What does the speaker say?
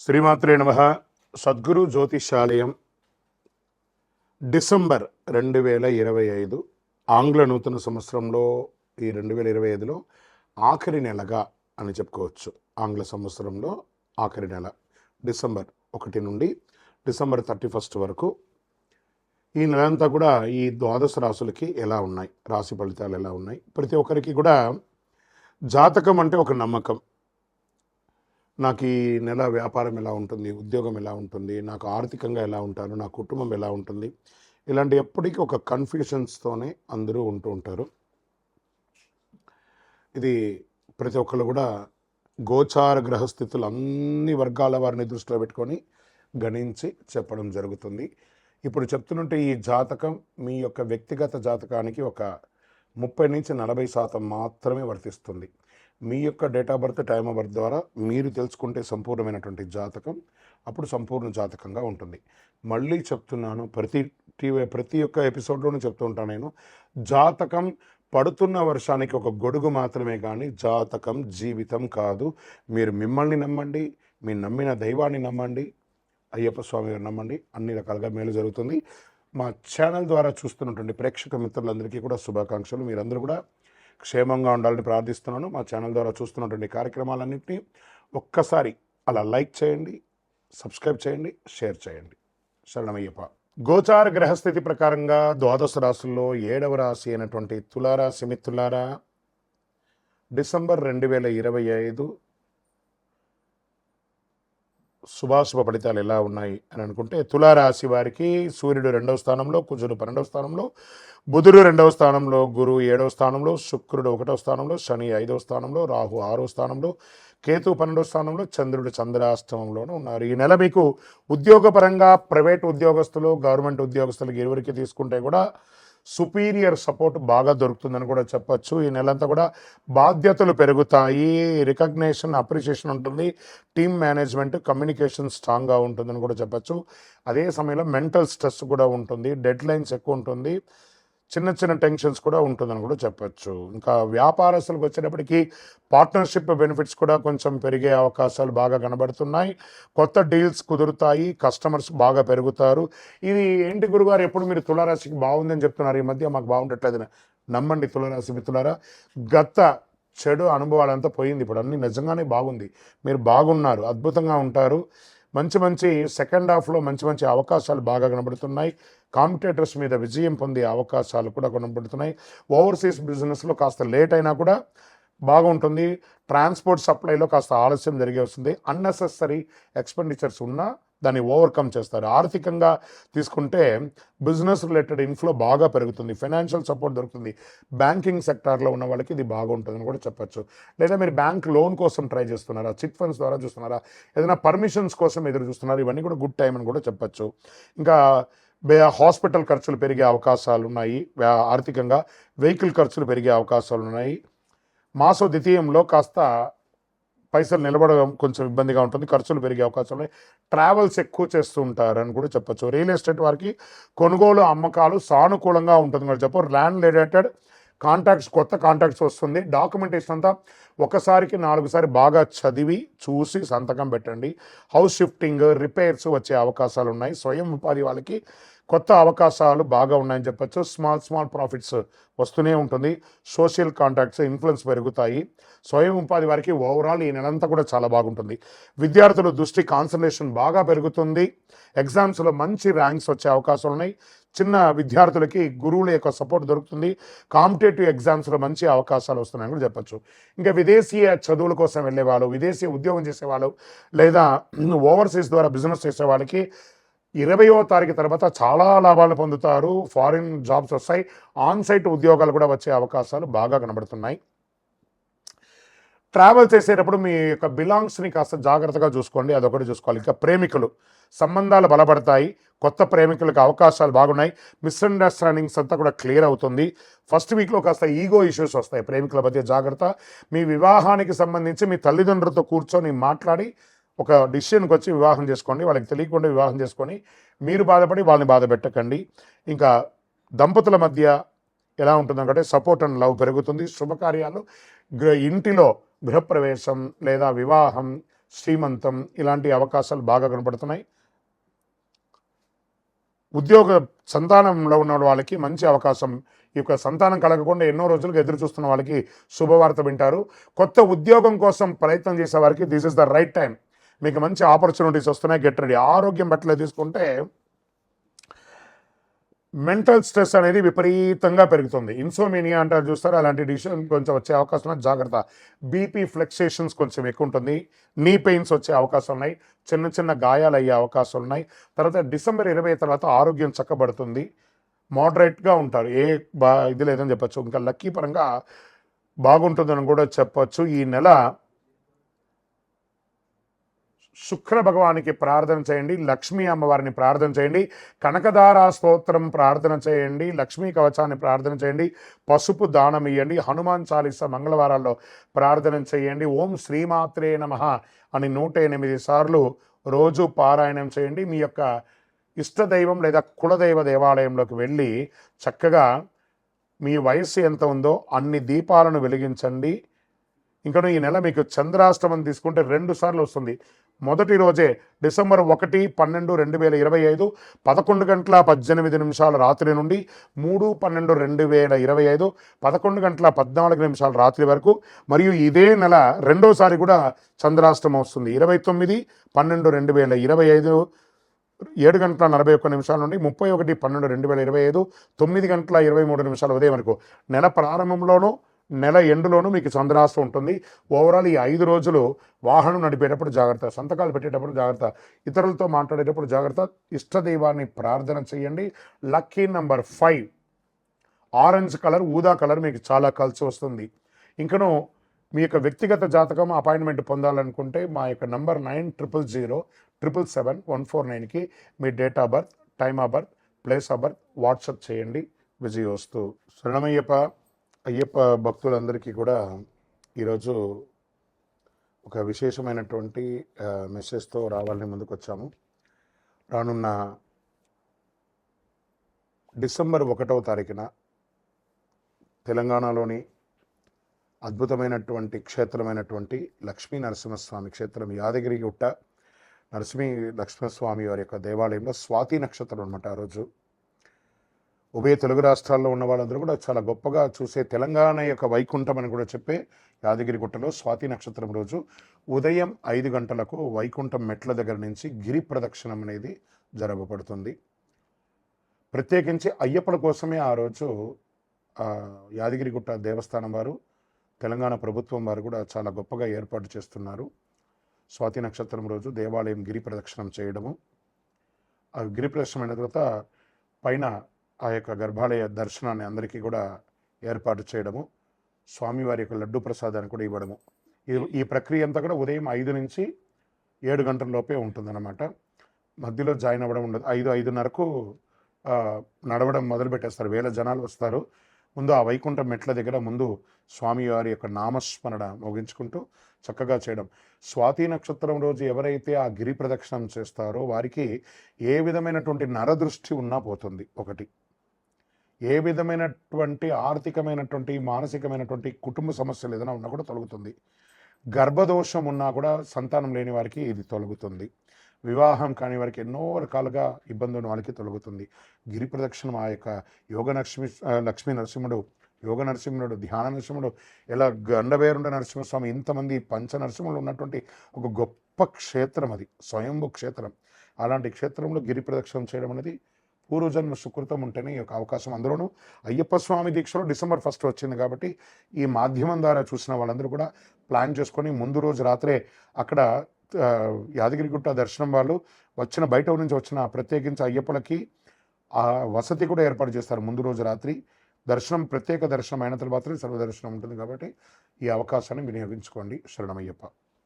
శ్రీమాత్రే నమః. సద్గురు జ్యోతిషాలయం డిసెంబర్ 2025 ఆంగ్ల నూతన సంవత్సరంలో ఈ 2025లో ఆఖరి నెలగా అని చెప్పుకోవచ్చు. ఆంగ్ల సంవత్సరంలో ఆఖరి నెల డిసెంబర్ 1 నుండి డిసెంబర్ 31 వరకు ఈ నెలంతా కూడా ఈ ద్వాదశ రాశులకి ఎలా ఉన్నాయి, రాశి ఫలితాలు ఎలా ఉన్నాయి, ప్రతి ఒక్కరికి కూడా జాతకం అంటే ఒక నమ్మకం. నాకు ఈ నెల వ్యాపారం ఎలా ఉంటుంది, ఉద్యోగం ఎలా ఉంటుంది, నాకు ఆర్థికంగా ఎలా ఉంటారు, నా కుటుంబం ఎలా ఉంటుంది, ఇలాంటి ఎప్పటికీ ఒక కన్ఫ్యూషన్స్తోనే అందరూ ఉంటూ ఉంటారు. ఇది ప్రతి ఒక్కరు కూడా గోచార గ్రహస్థితులు అన్ని వర్గాల వారిని దృష్టిలో పెట్టుకొని గణించి చెప్పడం జరుగుతుంది. ఇప్పుడు చెప్తున్నట్టు ఈ జాతకం మీ యొక్క వ్యక్తిగత జాతకానికి ఒక 30 నుంచి 40% మాత్రమే వర్తిస్తుంది. మీ యొక్క date of birth, time of birth ద్వారా మీరు తెలుసుకుంటే సంపూర్ణమైనటువంటి జాతకం అప్పుడు సంపూర్ణ జాతకంగా ఉంటుంది. మళ్ళీ చెప్తున్నాను, ప్రతి ఒక్క ఎపిసోడ్లోనూ చెప్తూ ఉంటాను నేను, జాతకం పడుతున్న వర్షానికి ఒక గొడుగు మాత్రమే కానీ జాతకం జీవితం కాదు. మీరు మిమ్మల్ని నమ్మండి, మీ నమ్మిన దైవాన్ని నమ్మండి, అయ్యప్ప స్వామి గారు నమ్మండి, అన్ని రకాలుగా మేలు జరుగుతుంది. మా ఛానల్ ద్వారా చూస్తున్నటువంటి ప్రేక్షక మిత్రులందరికీ కూడా శుభాకాంక్షలు. మీరందరూ కూడా క్షేమంగా ఉండాలని ప్రార్థిస్తున్నాను. మా ఛానల్ ద్వారా చూస్తున్నటువంటి కార్యక్రమాలన్నింటినీ ఒక్కసారి అలా లైక్ చేయండి, సబ్స్క్రైబ్ చేయండి, షేర్ చేయండి. శరణమయ్యప్ప. గోచార గ్రహస్థితి ప్రకారంగా ద్వాదశ రాశుల్లో 7వ రాశి అయినటువంటి తులారాశి మిత్రులారా, డిసెంబర్ 2025 శుభాశుభ ఫలితాలు ఎలా ఉన్నాయి అని అనుకుంటే, తులారాశి వారికి సూర్యుడు 2వ స్థానంలో, కుజుడు 12వ స్థానంలో, బుధుడు 2వ స్థానంలో, గురువు 7వ స్థానంలో, శుక్రుడు 1వ స్థానంలో, శని 5వ స్థానంలో, రాహు 6వ స్థానంలో, కేతు 12వ స్థానంలో, చంద్రుడు చంద్రాష్టమంలోనూ ఉన్నారు. ఈ నెల మీకు ఉద్యోగపరంగా ప్రైవేట్ ఉద్యోగస్తులు, గవర్నమెంట్ ఉద్యోగస్తులకు ఇరువురికి తీసుకుంటే కూడా సుపీరియర్ సపోర్ట్ బాగా దొరుకుతుందని కూడా చెప్పచ్చు. ఈ నెలంతా కూడా బాధ్యతలు పెరుగుతాయి, రికగ్నేషన్, అప్రిషియేషన్ ఉంటుంది, టీమ్ మేనేజ్మెంట్, కమ్యూనికేషన్ స్ట్రాంగ్గా ఉంటుందని కూడా చెప్పచ్చు. అదే సమయంలో మెంటల్ స్ట్రెస్ కూడా ఉంటుంది, డెడ్ లైన్స్ ఎక్కువ ఉంటుంది, చిన్న చిన్న టెన్షన్స్ కూడా ఉంటుందని కూడా చెప్పచ్చు. ఇంకా వ్యాపారస్తులకు వచ్చేటప్పటికి పార్ట్నర్షిప్ బెనిఫిట్స్ కూడా కొంచెం పెరిగే అవకాశాలు బాగా కనబడుతున్నాయి. కొత్త డీల్స్ కుదురుతాయి, కస్టమర్స్ బాగా పెరుగుతారు. ఇది ఏంటి గురుగారు, ఎప్పుడు మీరు తులారాశికి బాగుందని చెప్తున్నారు, ఈ మధ్య మాకు బాగుండట్లేదు. నమ్మండి తులారాశి మిత్రులారా, గత చెడు అనుభవాలంతా పోయింది, ఇప్పుడు అన్నీ నిజంగానే బాగుంది. మీరు బాగున్నారు, అద్భుతంగా ఉంటారు. మంచి సెకండ్ హాఫ్లో మంచి అవకాశాలు బాగా కనబడుతున్నాయి. కాంపిటేటర్స్ మీద విజయం పొందే అవకాశాలు కూడా కనబడుతున్నాయి. ఓవర్సీస్ బిజినెస్లో కాస్త లేట్ అయినా కూడా బాగుంటుంది. ట్రాన్స్పోర్ట్ సప్లైలో కాస్త ఆలస్యం జరిగే వస్తుంది. అన్నెసెసరీ ఎక్స్పెండిచర్స్ ఉన్నా దాన్ని ఓవర్కమ్ చేస్తారు. ఆర్థికంగా తీసుకుంటే బిజినెస్ రిలేటెడ్ ఇన్ఫ్లో బాగా పెరుగుతుంది, ఫైనాన్షియల్ సపోర్ట్ దొరుకుతుంది. బ్యాంకింగ్ సెక్టార్లో ఉన్న వాళ్ళకి ఇది బాగుంటుందని కూడా చెప్పచ్చు. లేదా మీరు బ్యాంక్ లోన్ కోసం ట్రై చేస్తున్నారా, చిట్ ఫండ్స్ ద్వారా చూస్తున్నారా, ఏదైనా పర్మిషన్స్ కోసం ఎదురు చూస్తున్నారు, ఇవన్నీ కూడా గుడ్ టైం అని కూడా చెప్పచ్చు. ఇంకా హాస్పిటల్ ఖర్చులు పెరిగే అవకాశాలు ఉన్నాయి, ఆర్థికంగా వెహికల్ ఖర్చులు పెరిగే అవకాశాలు ఉన్నాయి. మాసో ద్వితీయంలో కాస్త పైసలు నిలబడడం కొంచెం ఇబ్బందిగా ఉంటుంది, ఖర్చులు పెరిగే అవకాశాలు ఉన్నాయి. ట్రావెల్స్ ఎక్కువ చేస్తూ ఉంటారని కూడా చెప్పచ్చు. రియల్ ఎస్టేట్ వారికి కొనుగోలు అమ్మకాలు సానుకూలంగా ఉంటుంది కూడా చెప్పు. ల్యాండ్ రిలేటెడ్ కాంటాక్ట్స్, కొత్త కాంటాక్ట్స్ వస్తుంది. డాక్యుమెంటేషన్ అంతా ఒకసారికి 4 సారి బాగా చదివి చూసి సంతకం పెట్టండి. హౌస్ షిఫ్టింగ్, రిపేర్స్ వచ్చే అవకాశాలు ఉన్నాయి. స్వయం ఉపాధి వాళ్ళకి కొత్త అవకాశాలు బాగా ఉన్నాయని చెప్పచ్చు. స్మాల్ ప్రాఫిట్స్ వస్తూనే ఉంటుంది. సోషల్ కాంటాక్ట్స్, ఇన్ఫ్లుయెన్స్ పెరుగుతాయి. స్వయం ఉపాధి వారికి ఓవరాల్ ఈ నెలంతా కూడా చాలా బాగుంటుంది. విద్యార్థుల దృష్టి, కాన్సన్ట్రేషన్ బాగా పెరుగుతుంది. ఎగ్జామ్స్లో మంచి ర్యాంక్స్ వచ్చే అవకాశాలు ఉన్నాయి. చిన్న విద్యార్థులకి గురువుల యొక్క సపోర్ట్ దొరుకుతుంది. కాంపిటేటివ్ ఎగ్జామ్స్లో మంచి అవకాశాలు వస్తున్నాయని కూడా చెప్పచ్చు. ఇంకా విదేశీయ చదువుల కోసం వెళ్ళేవాళ్ళు, విదేశీ ఉద్యోగం చేసేవాళ్ళు, లేదా ఓవర్సీస్ ద్వారా బిజినెస్ చేసే వాళ్ళకి 20వ తారీఖు తర్వాత చాలా లాభాలు పొందుతారు. ఫారిన్ జాబ్స్ వస్తాయి. ఆన్సైట్ ఉద్యోగాలు కూడా వచ్చే అవకాశాలు బాగా కనబడుతున్నాయి. ట్రావెల్ చేసేటప్పుడు మీ యొక్క బిలాంగ్స్ని కాస్త జాగ్రత్తగా చూసుకోండి, అదొకటి చూసుకోవాలి. ఇంకా ప్రేమికులు సంబంధాలు బలపడతాయి. కొత్త ప్రేమికులకు అవకాశాలు బాగున్నాయి. మిస్అండర్స్టాండింగ్స్ అంతా కూడా క్లియర్ అవుతుంది. ఫస్ట్ వీక్లో కాస్త ఈగో ఇష్యూస్ వస్తాయి, ప్రేమికుల మధ్య జాగ్రత్త. మీ వివాహానికి సంబంధించి మీ తల్లిదండ్రులతో కూర్చొని మాట్లాడి ఒక డిసిషన్కి వచ్చి వివాహం చేసుకోండి. వాళ్ళకి తెలియకుండా వివాహం చేసుకొని మీరు బాధపడి వాళ్ళని బాధ పెట్టకండి. ఇంకా దంపతుల మధ్య ఎలా ఉంటుందంటే సపోర్ట్ అండ్ లవ్ పెరుగుతుంది. శుభకార్యాలు, ఇంటిలో గృహప్రవేశం లేదా వివాహం, శ్రీమంతం ఇలాంటి అవకాశాలు బాగా కనపడుతున్నాయి. ఉద్యోగ సంతానంలో ఉన్న వాళ్ళకి మంచి అవకాశం. ఈ యొక్క సంతానం కలగకుండా ఎన్నో రోజులుగా ఎదురు చూస్తున్న వాళ్ళకి శుభవార్త వింటారు. కొత్త ఉద్యోగం కోసం ప్రయత్నం చేసే వారికి this is the right time. మీకు మంచి ఆపర్చునిటీస్ వస్తున్నాయి. Get ready. ఆరోగ్యం పట్ల తీసుకుంటే మెంటల్ స్ట్రెస్ అనేది విపరీతంగా పెరుగుతుంది. ఇన్సోమేనియా అంటారు చూస్తారు, అలాంటి డిసిషన్ కొంచెం వచ్చే అవకాశం ఉంది. జాగ్రత్త. బీపీ ఫ్లక్సేషన్స్ కొంచెం ఎక్కువ ఉంటుంది. నీ పెయిన్స్ వచ్చే అవకాశం ఉన్నాయి. చిన్న చిన్న గాయాలు అయ్యే అవకాశాలు ఉన్నాయి. తర్వాత డిసెంబర్ 20 తర్వాత ఆరోగ్యం చక్కబడుతుంది. మోడరేట్గా ఉంటారు. ఇది లేదని చెప్పచ్చు. ఇంకా లక్కీ పరంగా బాగుంటుందని కూడా చెప్పచ్చు. ఈ నెల శుక్ర భగవానికి ప్రార్థన చేయండి. లక్ష్మీ అమ్మవారిని ప్రార్థన చేయండి. కనకదార స్తోత్రం ప్రార్థన చేయండి. లక్ష్మీ కవచాన్ని ప్రార్థన చేయండి. పసుపు దానం ఇవ్వండి. హనుమాన్ చాలీసా మంగళవారాల్లో ప్రార్థన చేయండి. ఓం శ్రీమాత్రే నమః అని 108 సార్లు రోజు పారాయణం చేయండి. మీ యొక్క ఇష్టదైవం లేదా కులదైవ దేవాలయంలోకి వెళ్ళి చక్కగా మీ వయస్సు ఎంత ఉందో అన్ని దీపాలను వెలిగించండి. ఇంకా ఈ నెల మీకు చంద్రాష్టమం తీసుకుంటే 2 సార్లు వస్తుంది. మొదటి రోజే డిసెంబర్ 1/12/2025 11:18 రాత్రి నుండి 3/12/2025 11:14 రాత్రి వరకు, మరియు ఇదే నెల రెండోసారి కూడా చంద్రాష్టమం వస్తుంది. 29/12/2025 7:41 నుండి 31/12/2025 9:23 ఉదయం వరకు. నెల ప్రారంభంలోనూ నెల ఎండులోనూ మీకు చంద్రాష్టం ఉంటుంది. ఓవరాల్ ఈ 5 రోజులు వాహనం నడిపేటప్పుడు జాగ్రత్త, సంతకాలు పెట్టేటప్పుడు జాగ్రత్త, ఇతరులతో మాట్లాడేటప్పుడు జాగ్రత్త. ఇష్టదైవాన్ని ప్రార్థన చేయండి. లక్కీ నెంబర్ 5 ఆరెంజ్ కలర్, ఊదా కలర్ మీకు చాలా కలిసి వస్తుంది. ఇంకను మీ యొక్క వ్యక్తిగత జాతకం అపాయింట్మెంట్ పొందాలనుకుంటే మా యొక్క నంబర్ 9007777149కి మీ date of birth, time of birth, place of birth WhatsApp చేయండి. విజయోస్తు. శరణమయ్యప్ప. అయ్యప్ప భక్తులందరికీ కూడా ఈరోజు ఒక విశేషమైనటువంటి మెసేజ్తో రావాలని ముందుకు వచ్చాము. రానున్న డిసెంబర్ 1వ తారీఖున తెలంగాణలోని అద్భుతమైనటువంటి క్షేత్రమైనటువంటి లక్ష్మీ నరసింహస్వామి క్షేత్రం యాదగిరిగుట్ట నరసింహస్వామి వారి యొక్క దేవాలయంలో స్వాతి నక్షత్రం అనమాట. ఆ రోజు ఉభయ తెలుగు రాష్ట్రాల్లో ఉన్న వాళ్ళందరూ కూడా చాలా గొప్పగా చూసే తెలంగాణ యొక్క వైకుంఠం అని కూడా చెప్పే యాదగిరిగుట్టలో స్వాతి నక్షత్రం రోజు ఉదయం 5 గంటలకు వైకుంఠం మెట్ల దగ్గర నుంచి గిరి ప్రదక్షిణం అనేది జరగబడుతుంది. ప్రత్యేకించి అయ్యప్పల కోసమే ఆ రోజు యాదగిరిగుట్ట దేవస్థానం వారు, తెలంగాణ ప్రభుత్వం వారు కూడా చాలా గొప్పగా ఏర్పాటు చేస్తున్నారు. స్వాతి నక్షత్రం రోజు దేవాలయం గిరి ప్రదక్షిణం చేయడము, ఆ గిరి ప్రదక్షిణం అయిన తర్వాత పైన ఆ యొక్క గర్భాలయ దర్శనాన్ని అందరికీ కూడా ఏర్పాటు చేయడము, స్వామివారి యొక్క లడ్డు ప్రసాదాన్ని కూడా ఇవ్వడము. ఈ ప్రక్రియ అంతా కూడా ఉదయం 5 నుంచి 7 గంటల లోపే ఉంటుందన్నమాట. మధ్యలో జాయిన్ అవ్వడం ఉండదు. 5-5:30కు నడవడం మొదలు పెట్టేస్తారు. వేల జనాలు వస్తారు. ముందు ఆ వైకుంఠం మెట్ల దగ్గర ముందు స్వామివారి యొక్క నామస్మరణ మోగించుకుంటూ చక్కగా చేయడం. స్వాతి నక్షత్రం రోజు ఎవరైతే ఆ గిరి ప్రదక్షిణం చేస్తారో వారికి ఏ విధమైనటువంటి నరదృష్టి ఉన్నా పోతుంది. ఒకటి, ఏ విధమైనటువంటి ఆర్థికమైనటువంటి మానసికమైనటువంటి కుటుంబ సమస్యలు ఏదైనా ఉన్నా కూడా తొలగుతుంది. గర్భదోషం ఉన్నా కూడా సంతానం లేని వారికి ఇది తొలగుతుంది. వివాహం కాని వారికి ఎన్నో రకాలుగా ఇబ్బందులు వాళ్ళకి తొలగుతుంది. గిరి ప్రదక్షిణం ఆ యొక్క లక్ష్మీ నరసింహుడు, యోగ నరసింహుడు, ధ్యాన నరసింహుడు, ఇలా గండవేరుండ నరసింహస్వామి, ఇంతమంది పంచ నరసింహులు ఉన్నటువంటి ఒక గొప్ప క్షేత్రం అది, స్వయంభూ క్షేత్రం. అలాంటి క్షేత్రంలో గిరి ప్రదక్షిణం చేయడం అనేది పూర్వజన్మ సుకృతం ఉంటేనే ఈ యొక్క అవకాశం. అందులోనూ అయ్యప్ప స్వామి దీక్షలో డిసెంబర్ 1 వచ్చింది కాబట్టి ఈ మాధ్యమం ద్వారా చూసిన వాళ్ళందరూ కూడా ప్లాన్ చేసుకొని ముందు రోజు రాత్రే అక్కడ యాదగిరిగుట్ట దర్శనం వాళ్ళు బయట నుంచి వచ్చిన ప్రత్యేకించి అయ్యప్పలకి ఆ వసతి కూడా ఏర్పాటు చేస్తారు. ముందు రోజు రాత్రి దర్శనం, ప్రత్యేక దర్శనం అయిన తర్వాత సర్వదర్శనం ఉంటుంది కాబట్టి ఈ అవకాశాన్ని వినియోగించుకోండి. శరణమయ్యప్ప.